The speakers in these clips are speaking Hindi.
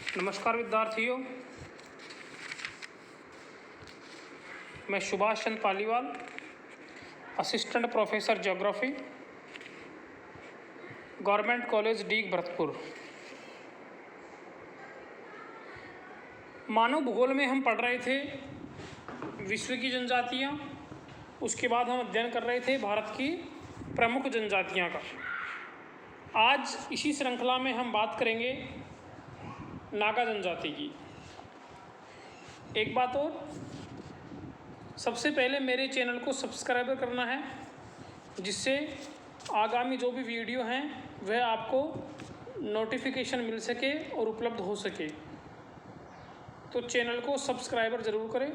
नमस्कार विद्यार्थियों, मैं Subhash Chandra Paliwal, assistant professor geography, government college Deeg Bharatpur. मानव भूगोल में हम पढ़ रहे थे विश्व की जनजातियाँ, उसके बाद हम अध्ययन कर रहे थे भारत की प्रमुख जनजातियाँ का। आज इसी श्रृंखला में हम बात करेंगे नागा जनजाति की। एक बात और, सबसे पहले मेरे चैनल को सब्सक्राइब करना है, जिससे आगामी जो भी वीडियो हैं वह आपको नोटिफिकेशन मिल सके और उपलब्ध हो सके। तो चैनल को सब्सक्राइबर ज़रूर करें।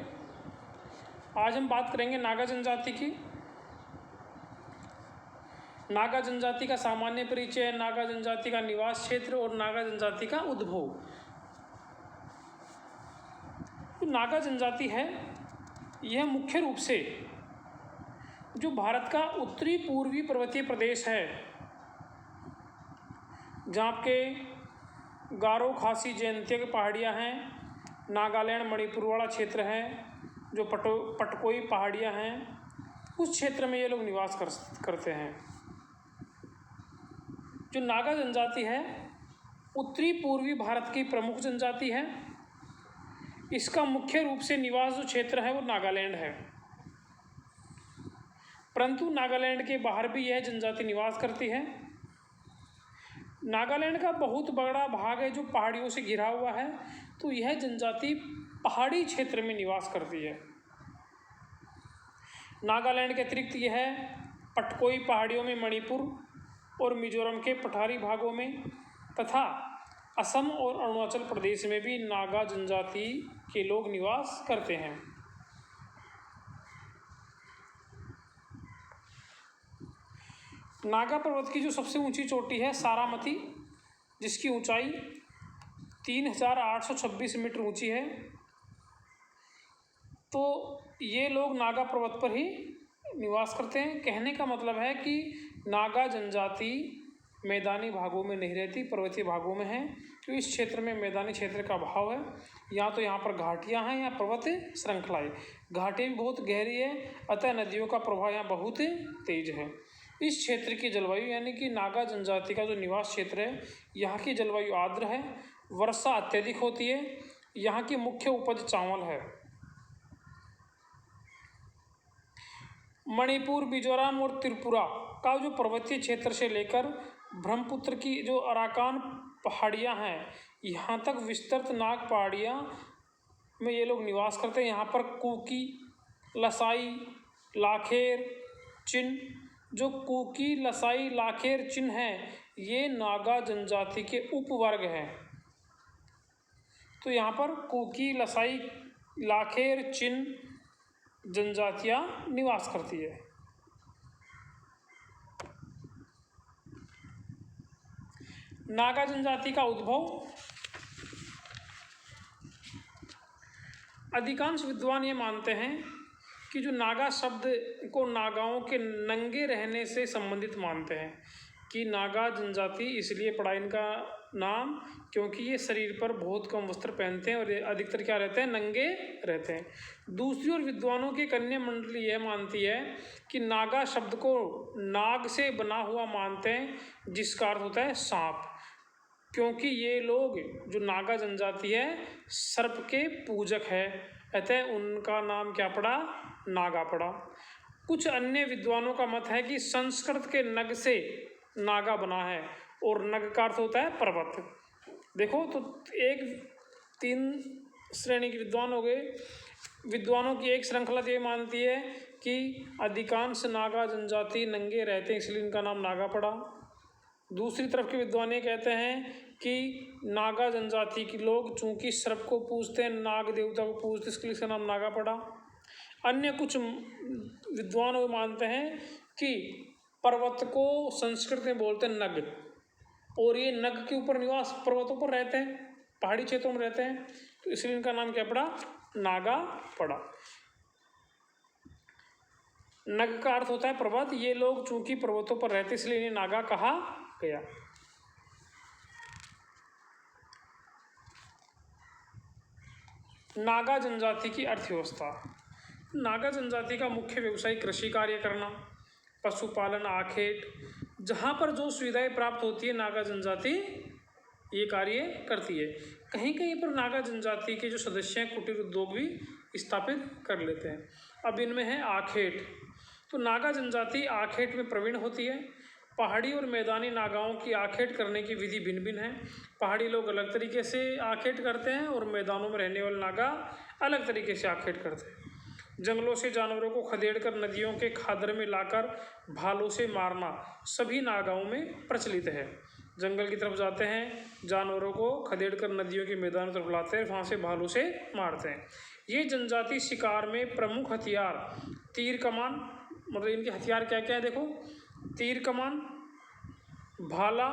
आज हम बात करेंगे नागा जनजाति की। नागा जनजाति का सामान्य परिचय, नागा जनजाति का निवास क्षेत्र और नागा जनजाति का उद्भव। नागा जनजाति है, यह मुख्य रूप से जो भारत का उत्तरी पूर्वी पर्वतीय प्रदेश है, जहाँ के गारो, खासी, जयंतिया की पहाड़ियाँ हैं, नागालैंड, मणिपुर वाला क्षेत्र है, जो पटकोई पहाड़ियाँ हैं, उस क्षेत्र में ये लोग निवास करते हैं। जो नागा जनजाति है उत्तरी पूर्वी भारत की प्रमुख जनजाति है। इसका मुख्य रूप से निवास जो क्षेत्र है वो नागालैंड है, परंतु नागालैंड के बाहर भी यह जनजाति निवास करती है। नागालैंड का बहुत बड़ा भाग है जो पहाड़ियों से घिरा हुआ है, तो यह जनजाति पहाड़ी क्षेत्र में निवास करती है। नागालैंड के अतिरिक्त यह पटकोई पहाड़ियों में मणिपुर और मिजोरम के पठारी भागों में तथा असम और अरुणाचल प्रदेश में भी नागा जनजाति के लोग निवास करते हैं। नागा पर्वत की जो सबसे ऊंची चोटी है सारामती, जिसकी ऊंचाई 3826 मीटर ऊंची है, तो ये लोग नागा पर्वत पर ही निवास करते हैं। कहने का मतलब है कि नागा जनजाति मैदानी भागों में नहीं रहती, पर्वतीय भागों में है। तो इस क्षेत्र में मैदानी क्षेत्र का अभाव है। या तो यहाँ पर घाटियाँ हैं या पर्वत श्रृंखलाएँ। घाटियाँ भी बहुत गहरी है, अतः नदियों का प्रवाह यहाँ बहुत तेज है। इस क्षेत्र की जलवायु यानी कि नागा जनजाति का जो निवास क्षेत्र है, यहाँ की जलवायु आर्द्र है, वर्षा अत्यधिक होती है। यहाँ की मुख्य उपज चावल है। मणिपुर, मिजोरम और त्रिपुरा का जो पर्वतीय क्षेत्र से लेकर ब्रह्मपुत्र की जो अराकान पहाड़ियाँ हैं, यहाँ तक विस्तृत नाग पहाड़ियाँ में ये लोग निवास करते हैं। यहाँ पर कुकी, लसाई, लाखेर, चिन, जो कुकी, लसाई, लाखेर, चिन हैं, ये नागा जनजाति के उपवर्ग हैं। तो यहाँ पर कुकी, लसाई, लाखेर, चिन जनजातियाँ निवास करती है। नागा जनजाति का उद्भव, अधिकांश विद्वान ये मानते हैं कि जो नागा शब्द को नागाओं के नंगे रहने से संबंधित मानते हैं, कि नागा जनजाति इसलिए पड़ा इनका नाम क्योंकि ये शरीर पर बहुत कम वस्त्र पहनते हैं और अधिकतर क्या रहते हैं, नंगे रहते हैं। दूसरी ओर विद्वानों की कन्या मंडली यह मानती है कि नागा शब्द को नाग से बना हुआ मानते हैं, जिसका अर्थ होता है सांप, क्योंकि ये लोग जो नागा जनजाति है सर्प के पूजक है, अतः उनका नाम क्या पड़ा, नागा पड़ा। कुछ अन्य विद्वानों का मत है कि संस्कृत के नग से नागा बना है और नग का अर्थ होता है पर्वत। देखो तो एक 3 श्रेणी के विद्वान हो गए। विद्वानों की एक श्रृंखला ये मानती है कि अधिकांश नागा जनजाति नंगे रहते हैं, इसलिए इनका नाम नागा पड़ा। दूसरी तरफ के विद्वान ये कहते हैं कि नागा जनजाति के लोग चूंकि सर्प को पूजते हैं, नाग देवता को पूजते, इसके लिए इसका नाम नागा पड़ा। अन्य कुछ विद्वान वो मानते हैं कि पर्वत को संस्कृत में बोलते हैं नग, और ये नग के ऊपर निवास पर्वतों पर रहते हैं, पहाड़ी क्षेत्रों में रहते हैं, तो इसलिए इनका नाम क्या पड़ा, नागा पड़ा। नग का अर्थ होता है पर्वत। ये लोग चूंकि पर्वतों पर रहते इसलिए इन्हें नागा कहा गया। नागा जनजाति की अर्थव्यवस्था। नागा जनजाति का मुख्य व्यवसाय कृषि कार्य करना, पशुपालन, आखेट, जहाँ पर जो सुविधाएं प्राप्त होती है नागा जनजाति ये कार्य करती है। कहीं कहीं पर नागा जनजाति के जो सदस्य हैं कुटीर उद्योग भी स्थापित कर लेते हैं। अब इनमें है आखेट। तो नागा जनजाति आखेट में प्रवीण होती है। पहाड़ी और मैदानी नागाओं की आखेट करने की विधि भिन्न भिन्न है। पहाड़ी लोग अलग तरीके से आखेट करते हैं और मैदानों में रहने वाले नागा अलग तरीके से आखेट करते हैं। जंगलों से जानवरों को खदेड़कर नदियों के खादर में लाकर भालों से मारना सभी नागाओं में प्रचलित है। जंगल की तरफ जाते हैं, जानवरों को खदेड़कर नदियों के मैदानों तरफ लाते हैं, वहाँ से भालों से मारते हैं। ये जनजाति शिकार में प्रमुख हथियार तीर कमान, मतलब इनके हथियार क्या क्या है देखो, तीर कमान, भाला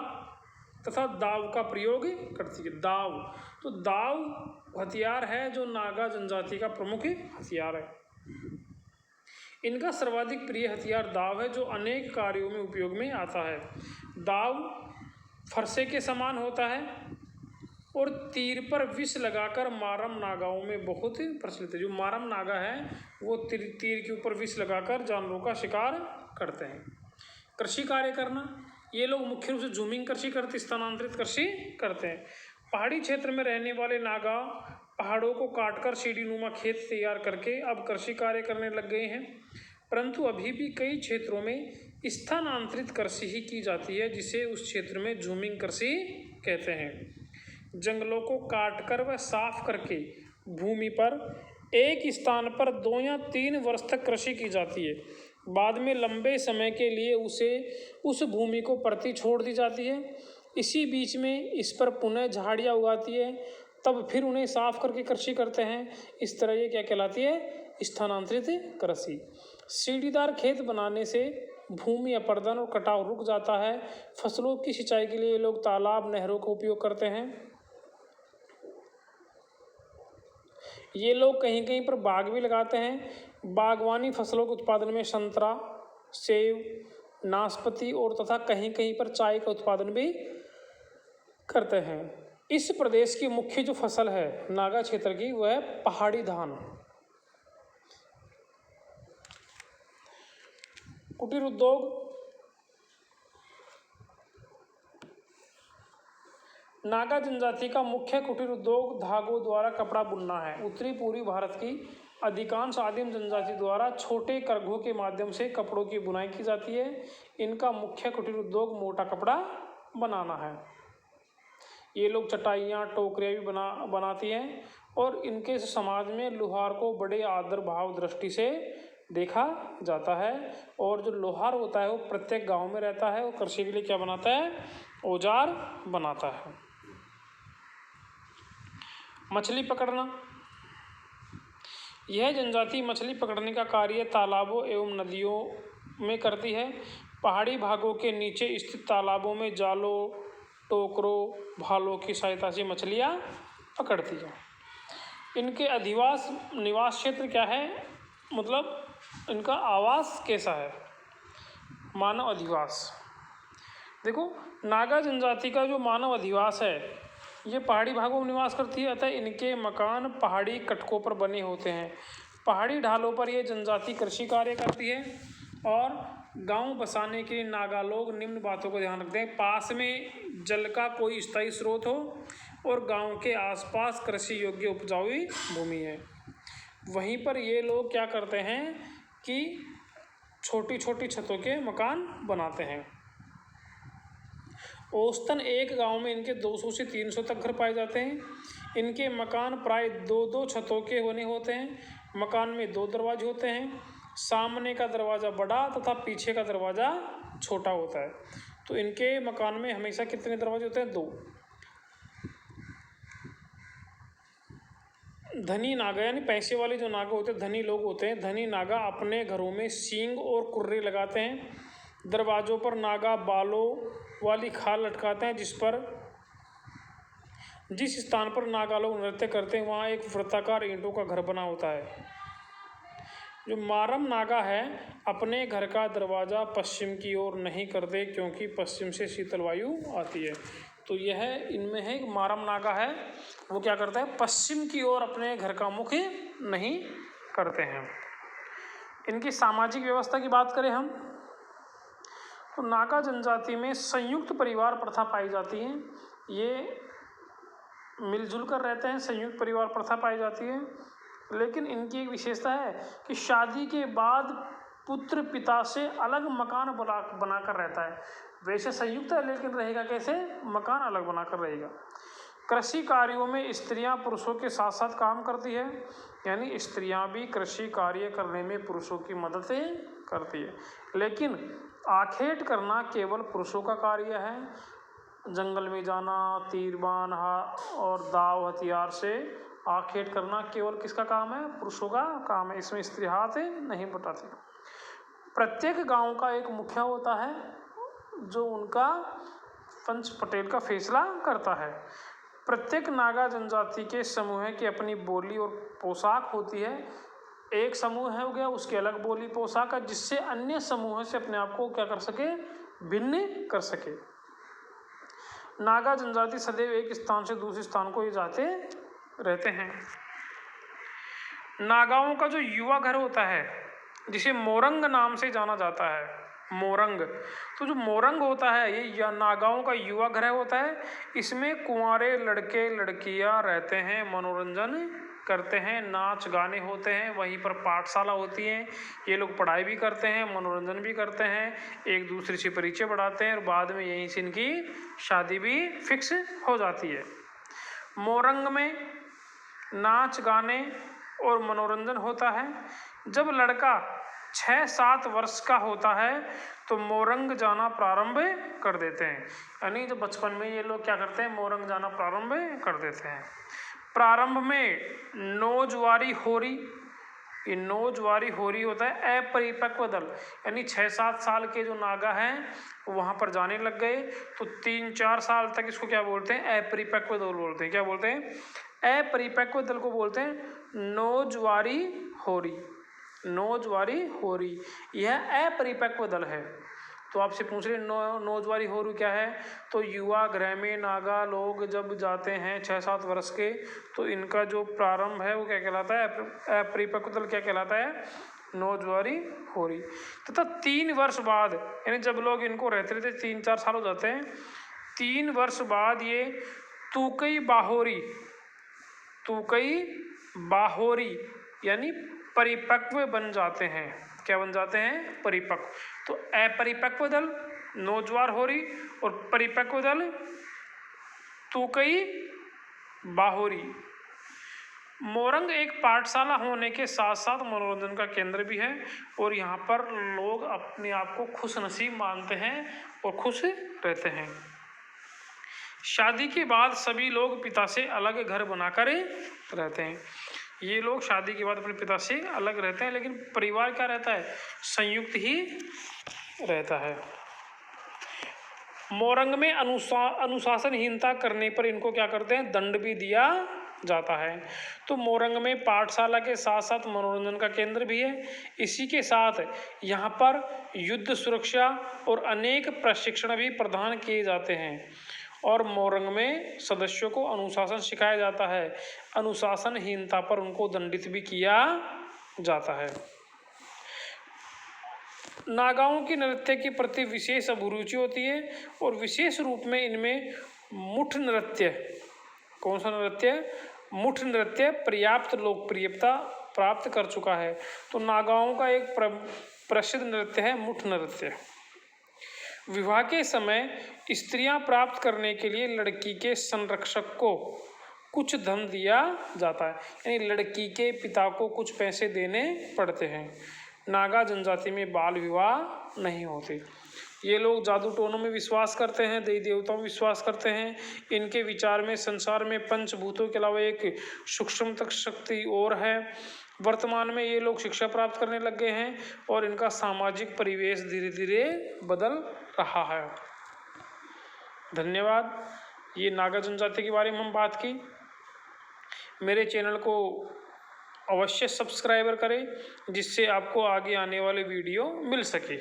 तथा दाव का प्रयोग करती है। दाव, तो दाव हथियार है जो नागा जनजाति का प्रमुख हथियार है। इनका सर्वाधिक प्रिय हथियार दाव है जो अनेक कार्यों में उपयोग में आता है। दाव फरसे के समान होता है और तीर पर विष लगाकर मारम नागाओं में बहुत प्रचलित है। जो मारम नागा है वो तीर के ऊपर विष लगाकर जानवरों का शिकार करते हैं। कृषि कार्य करना, ये लोग मुख्य रूप से झूमिंग कृषि करते, स्थानांतरित कृषि करते हैं। पहाड़ी क्षेत्र में रहने वाले नागा पहाड़ों को काटकर सीढ़ीनुमा खेत तैयार करके अब कृषि कार्य करने लग गए हैं, परंतु अभी भी कई क्षेत्रों में स्थानांतरित कृषि ही की जाती है, जिसे उस क्षेत्र में झूमिंग कृषि कहते हैं। जंगलों को काटकर व साफ करके भूमि पर एक स्थान पर 2 या 3 वर्ष तक कृषि की जाती है। बाद में लंबे समय के लिए उस भूमि को परती छोड़ दी जाती है। इसी बीच में इस पर पुनः झाड़ियाँ उगाती है, तब फिर उन्हें साफ करके कृषि करते हैं। इस तरह ये क्या कहलाती है, स्थानांतरित कृषि। सीढ़ीदार खेत बनाने से भूमि अपरदन और कटाव रुक जाता है। फसलों की सिंचाई के लिए लोग तालाब, नहरों का उपयोग करते हैं। ये लोग कहीं कहीं पर बाग भी लगाते हैं। बागवानी फसलों के उत्पादन में संतरा, सेब, नाशपाती और तथा कहीं कहीं पर चाय का उत्पादन भी करते हैं। इस प्रदेश की मुख्य जो फसल है नागा क्षेत्र की वह है पहाड़ी धान। कुटीर उद्योग, नागा जनजाति का मुख्य कुटीर उद्योग धागों द्वारा कपड़ा बुनना है। उत्तरी पूर्वी भारत की अधिकांश आदिम जनजाति द्वारा छोटे करघों के माध्यम से कपड़ों की बुनाई की जाती है। इनका मुख्य कुटीर उद्योग मोटा कपड़ा बनाना है। ये लोग चटाइयाँ, टोकरियाँ भी बनाती हैं और इनके समाज में लोहार को बड़े आदर भाव दृष्टि से देखा जाता है। और जो लोहार होता है वो प्रत्येक गांव में रहता है और कृषि के लिए क्या बनाता है, औजार बनाता है। मछली पकड़ना, यह जनजाति मछली पकड़ने का कार्य तालाबों एवं नदियों में करती है। पहाड़ी भागों के नीचे स्थित तालाबों में जालों, टोकरों, भालों की सहायता से मछलियाँ पकड़ती हैं। इनके निवास क्षेत्र क्या है, मतलब इनका आवास कैसा है, मानव अधिवास। देखो नागा जनजाति का जो मानव अधिवास है ये पहाड़ी भागों में निवास करती है, अतः इनके मकान पहाड़ी कटकों पर बने होते हैं। पहाड़ी ढालों पर यह जनजाति कृषि कार्य करती है और गांव बसाने के लिए नागा लोग निम्न बातों को ध्यान रखते हैं। पास में जल का कोई स्थायी स्रोत हो और गांव के आसपास कृषि योग्य उपजाऊ भूमि है। वहीं पर ये लोग क्या करते हैं कि छोटी छोटी छतों के मकान बनाते हैं। औसतन एक गांव में इनके 200 से 300 तक घर पाए जाते हैं। इनके मकान प्राय 2-2 छतों के बने होते हैं। मकान में 2 दरवाजे होते हैं, सामने का दरवाज़ा बड़ा तथा पीछे का दरवाज़ा छोटा होता है। तो इनके मकान में हमेशा कितने दरवाजे होते हैं, 2। धनी नागा यानी पैसे वाले जो नागा होते हैं, धनी लोग होते हैं, धनी नागा अपने घरों में सींग और कुर्रे लगाते हैं। दरवाज़ों पर नागा बालों वाली खाल लटकाते हैं, जिस स्थान पर नागा लोग नृत्य करते हैं वहाँ एक वृत्ताकार ईंटों का घर बना होता है। जो मारम नागा है अपने घर का दरवाज़ा पश्चिम की ओर नहीं करते क्योंकि पश्चिम से शीतल वायु आती है। तो यह इनमें है, मारम नागा है, वो क्या करता है, पश्चिम की ओर अपने घर का मुख नहीं करते हैं। इनकी सामाजिक व्यवस्था की बात करें हम, तो नागा जनजाति में संयुक्त परिवार प्रथा पाई जाती है। ये मिलजुल कर रहते हैं, संयुक्त परिवार प्रथा पाई जाती है। लेकिन इनकी एक विशेषता है कि शादी के बाद पुत्र पिता से अलग मकान बनाकर रहता है। वैसे संयुक्त है लेकिन रहेगा कैसे, मकान अलग बनाकर रहेगा। कृषि कार्यों में स्त्रियां पुरुषों के साथ साथ काम करती है, यानी स्त्रियां भी कृषि कार्य करने में पुरुषों की मदद करती है। लेकिन आखेट करना केवल पुरुषों का कार्य है। जंगल में जाना, तीरबान और दाव हथियार से आखेट करना केवल किसका काम है, पुरुषों का काम है। इसमें स्त्री हाथ नहीं बटाती। प्रत्येक गांव का एक मुखिया होता है जो उनका पंच पटेल का फैसला करता है। प्रत्येक नागा जनजाति के समूह की अपनी बोली और पोशाक होती है। एक समूह है हो गया, उसकी अलग बोली पोशाक है, जिससे अन्य समूह से अपने आप को क्या कर सके, भिन्न कर सके। नागा जनजाति सदैव एक स्थान से दूसरे स्थान को जाते रहते हैं। नागाओं का जो युवा घर होता है, जिसे मोरंग नाम से जाना जाता है, मोरंग, तो जो मोरंग होता है ये नागाओं का युवा घर होता है। इसमें कुंवारे लड़के लड़कियां रहते हैं, मनोरंजन करते हैं, नाच गाने होते हैं, वहीं पर पाठशाला होती है। ये लोग पढ़ाई भी करते हैं, मनोरंजन भी करते हैं, एक दूसरे से परिचय बढ़ाते हैं और बाद में यहीं से इनकी शादी भी फिक्स हो जाती है। मोरंग में नाच गाने और मनोरंजन होता है। जब लड़का 6-7 वर्ष का होता है तो मोरंग जाना प्रारंभ कर देते हैं, यानी जब बचपन में ये लोग क्या करते हैं, मोरंग जाना प्रारंभ कर देते हैं। प्रारंभ में नौजवारी होरी, ये नौजवारी होरी होता है अपरिपक्व दल, यानी 6-7 साल के जो नागा हैं वहाँ पर जाने लग गए तो 3-4 साल तक इसको क्या बोलते हैं, अपरिपक्व दल बोलते हैं। क्या बोलते हैं, अपरिपक्व दल को बोलते हैं नौजवारी होरी। नौजवारी होरी यह अपरिपक्व दल है। तो आपसे पूछ रहे नौजवारी होरी क्या है, तो युवा गृह में नागा लोग जब जाते हैं 6-7 वर्ष के, तो इनका जो प्रारंभ है वो क्या कहलाता है, अपरिपक्व दल क्या कहलाता है, नौजवारी होरी। तथा 3 वर्ष बाद, यानी जब लोग इनको रहते रहते 3-4 साल हो जाते हैं, 3 वर्ष बाद ये तुकई बाहोरी, तुकई बाहोरी यानी परिपक्व बन जाते हैं। क्या बन जाते हैं, परिपक्व। तो अपरिपक्व दल नौजवार होरी और परिपक्व दल तुकई बाहोरी। मोरंग एक पाठशाला होने के साथ साथ मनोरंजन का केंद्र भी है और यहाँ पर लोग अपने आप को खुश नसीब मानते हैं और खुश रहते हैं। शादी के बाद सभी लोग पिता से अलग घर बनाकर रहते हैं। ये लोग शादी के बाद अपने पिता से अलग रहते हैं, लेकिन परिवार क्या रहता है, संयुक्त ही रहता है। मोरंग में अनुशासनहीनता करने पर इनको क्या करते हैं, दंड भी दिया जाता है। तो मोरंग में पाठशाला के साथ साथ मनोरंजन का केंद्र भी है। इसी के साथ यहाँ पर युद्ध सुरक्षा और अनेक प्रशिक्षण भी प्रदान किए जाते हैं और मोरंग में सदस्यों को अनुशासन सिखाया जाता है। अनुशासनहीनता पर उनको दंडित भी किया जाता है। नागाओं की नृत्य के प्रति विशेष अभिरुचि होती है और विशेष रूप में इनमें मुठ नृत्य, कौन सा नृत्य, मुठ नृत्य पर्याप्त लोकप्रियता प्राप्त कर चुका है। तो नागाओं का एक प्रसिद्ध नृत्य है मुठ नृत्य। विवाह के समय स्त्रियां प्राप्त करने के लिए लड़की के संरक्षक को कुछ धन दिया जाता है, यानी लड़की के पिता को कुछ पैसे देने पड़ते हैं। नागा जनजाति में बाल विवाह नहीं होते। ये लोग जादू टोनों में विश्वास करते हैं, देवी देवताओं में विश्वास करते हैं। इनके विचार में संसार में पंचभूतों के अलावा एक सूक्ष्म तक शक्ति और है। वर्तमान में ये लोग शिक्षा प्राप्त करने लग गए हैं और इनका सामाजिक परिवेश धीरे धीरे बदल रहा है। धन्यवाद। ये नागा जनजाति के बारे में हम बात की। मेरे चैनल को अवश्य सब्सक्राइबर करें जिससे आपको आगे आने वाले वीडियो मिल सके।